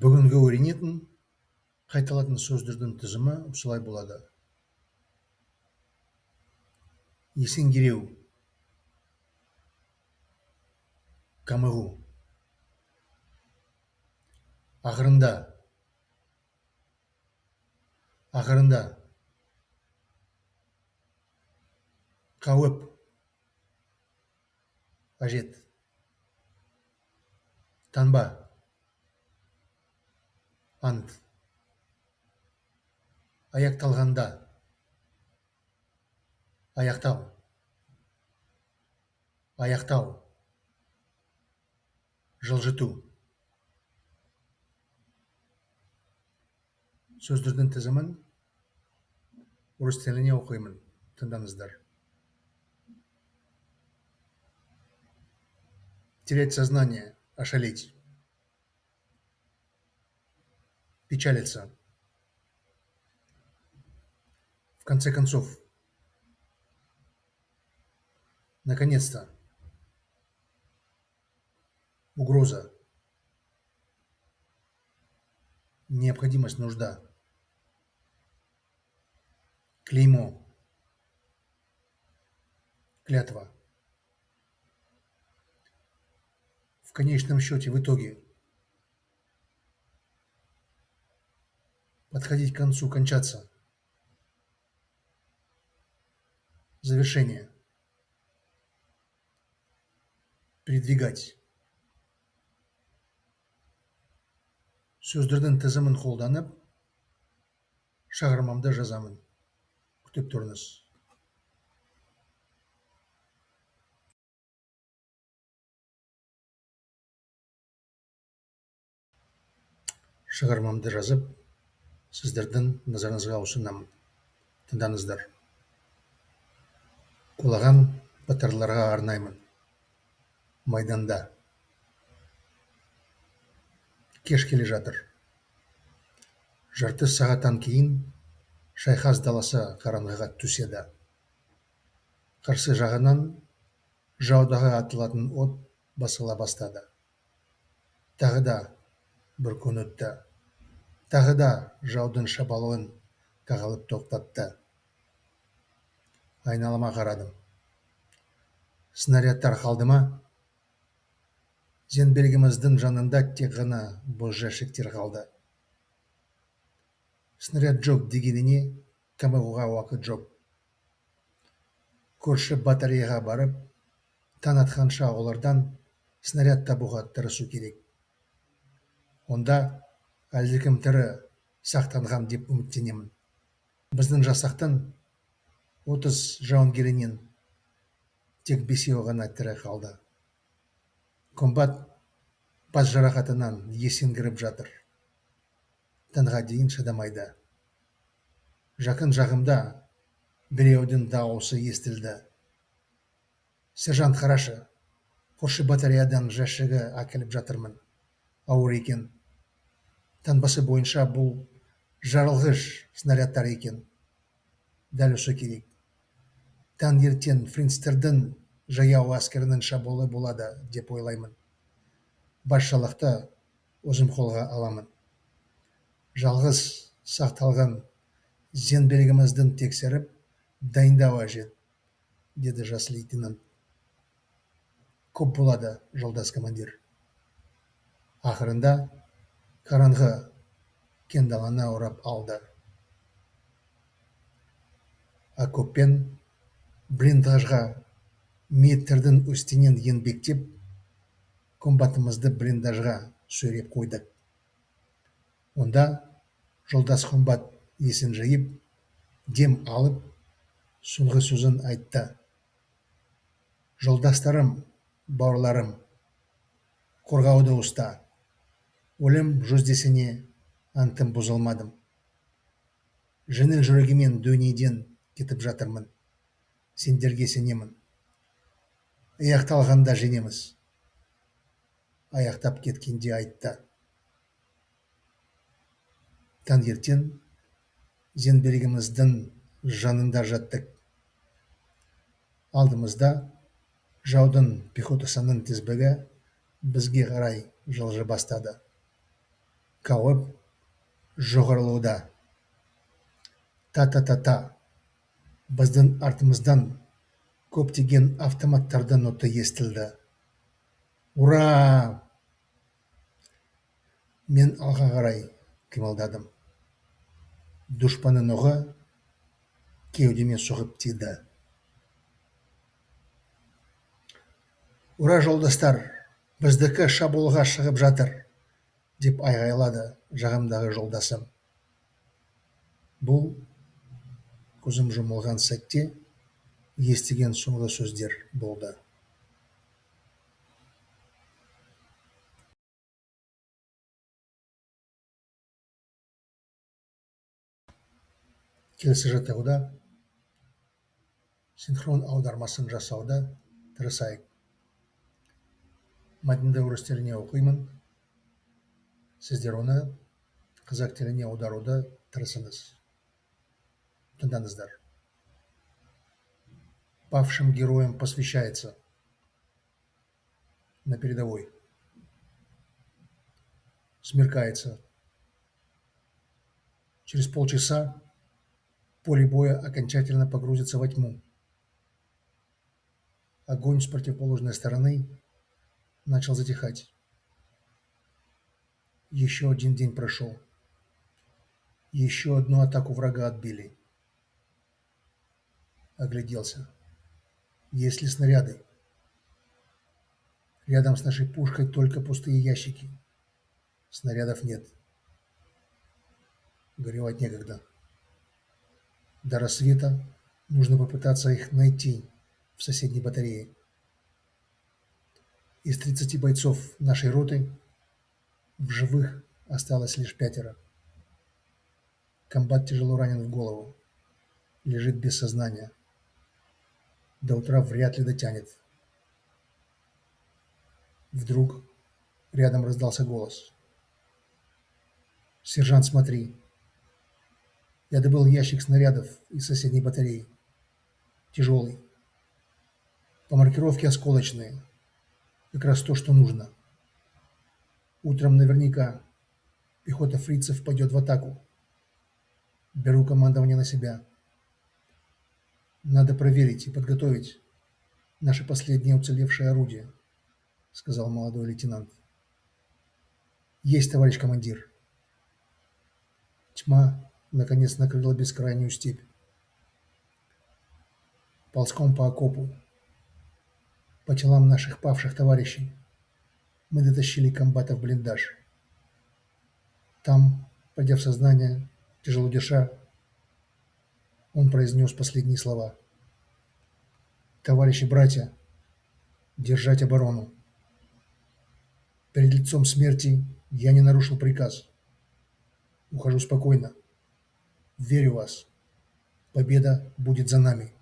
Бүгінгі үйренетін қайталатын сөздердің тізімі осылай болады. Есеңгіреу, камығу, ақырында, ақырында, қауіп, қажет, танба, ант, аяқталғанда, аяқтау, аяқтау, жылжыту. Сөздердің тізімін орыс тіліне оқимын. Тыңдаңыздар. Терять сознание, ошалеть. Печалиться. В конце концов. Наконец-то. Угроза. Необходимость, нужда. Клеймо. Клятва. В конечном счете, в итоге. Подходить к концу, кончаться. Завершение. Передвигать. Сөздердің тізімін қолданып, шағырмамды жазамын. Күтіп тұрыңыз. Шығармамды жазып, сіздердің назарыңызға ұсынамын. Тыңдаңыздар. Құлаған батырларға арнаймын. Майданда. Кеш келе жатыр. Жарты сағаттан кейін шайқас даласы қараңғыға түседі. Қарсы жағынан жаудағы атылатын от басыла бастады. Тағы да бір күн өтті. Тағы да жаудың шабуылын қағылып тоқтатты. Айналама қарадым. Снарядтар қалды ма? Зеңбірегіміздің жанында тек ғана бос жәшіктер қалды. Снаряд жоқ дегеніне қамығуға уақыт жоқ. Көрші батареяға барып, таң атқанша олардан снаряд табуға тырысу керек. Онда әлдекім тірі сақтанған деп үміттенемін. Біздің жасақтың 30 жауынгерінен тек 5 ғана тірі қалды. Комбат бас жарақатынан есеңгіріп жатыр. Таңға дейін шыдамайды. Жақын жағымда біреудің дауысы естілді. Сержант, қарашы, көрші батареядан жәшігі әкеліп жатырмын. Ауыр екен. Таңбасы бойынша бұл жарылғыш снарядтар екен. Дәл осы керек. Таңертең фрицтердің жаяу әскерінің шабуылы болады деп ойлаймын. Басшылықты өзім қолға аламын. Жалғыз сақталған зеңбірегіміздің тексеріп дайындау қажет, деді жас лейтенант. Көп болады, жолдас командир. Ақырында қараңғы кең даланы орап алды. Окоппен блиндажға метрдің үстінен еңбектеп, комбатымызды блиндажға сүйреп қойдық. Онда жолдас комбат есін жиып, дем алып, соңғы сөзін айтты. Жолдастарым, бауырларым, қорғауды ұста. Өлім жүздесіне антым бұзылмадым. Жеңіл жүрегімен дүниеден кетіп жатырмын. Сендерге сенемін. Аяқталғанда жеңеміз. Аяқтап кеткенде айтты. Таңертең зеңбірегіміздің жанында жаттық. Алдымызда жаудың пехотасының тізбегі бізге қарай жылжи бастады. Кауып жоғарылауда. Та-та-та-та. Біздің артымыздан көптеген автоматтардың оты естілді. Ура! Мен алға қарай қимылдадым. Дұшпанның оғы кеудеме соғып тиді. Ура, жолдастар! Біздікі шабуылға шығып жатыр, деп айғайлады жағымдағы жолдасым. Бұл көзім жұмылған сәтте естіген соңғы сөздер болды. Келесі жаттығуда синхрон аудармасын жасауды тырысайық. Мәтінді орыс тіліне оқимын. Сіздер оны қазақ тіліне аударуды тырысыңыз. Тыңдаңыздар. Павшим героям посвящается. На передовой. Смеркается. Через полчаса поле боя окончательно погрузится во тьму. Огонь с противоположной стороны начал затихать. Еще один день прошел. Еще одну атаку врага отбили. Огляделся. Есть ли снаряды? Рядом с нашей пушкой только пустые ящики. Снарядов нет. Горевать некогда. До рассвета нужно попытаться их найти в соседней батарее. Из 30 бойцов нашей роты в живых осталось лишь 5. Комбат тяжело ранен в голову. Лежит без сознания. До утра вряд ли дотянет. Вдруг рядом раздался голос. «Сержант, смотри. Я добыл ящик снарядов из соседней батареи. Тяжелый. По маркировке осколочные. Как раз то, что нужно. Утром наверняка пехота фрицев пойдет в атаку. Беру командование на себя. Надо проверить и подготовить наше последнее уцелевшее орудие», — сказал молодой лейтенант. «Есть, товарищ командир». Тьма наконец накрыла бескрайнюю степь. Ползком по окопу, по телам наших павших товарищей, мы дотащили комбата в блиндаж. Там, придя в сознание, тяжело дыша, он произнес последние слова. «Товарищи, братья, держать оборону. Перед лицом смерти я не нарушил приказ. Ухожу спокойно. Верю в вас. Победа будет за нами».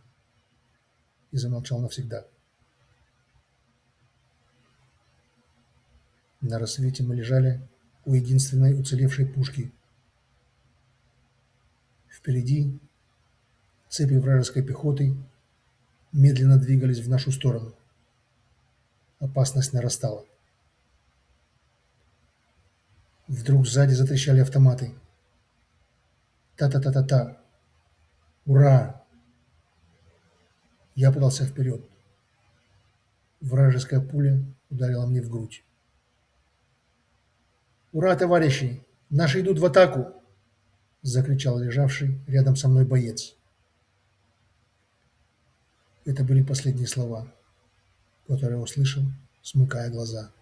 И замолчал навсегда. На рассвете мы лежали у единственной уцелевшей пушки. Впереди цепи вражеской пехоты медленно двигались в нашу сторону. Опасность нарастала. Вдруг сзади затрещали автоматы. Та-та-та-та-та. Ура! Я подался вперед. Вражеская пуля ударила мне в грудь. «Ура, товарищи! Наши идут в атаку!» — закричал лежавший рядом со мной боец. Это были последние слова, которые услышал, смыкая глаза.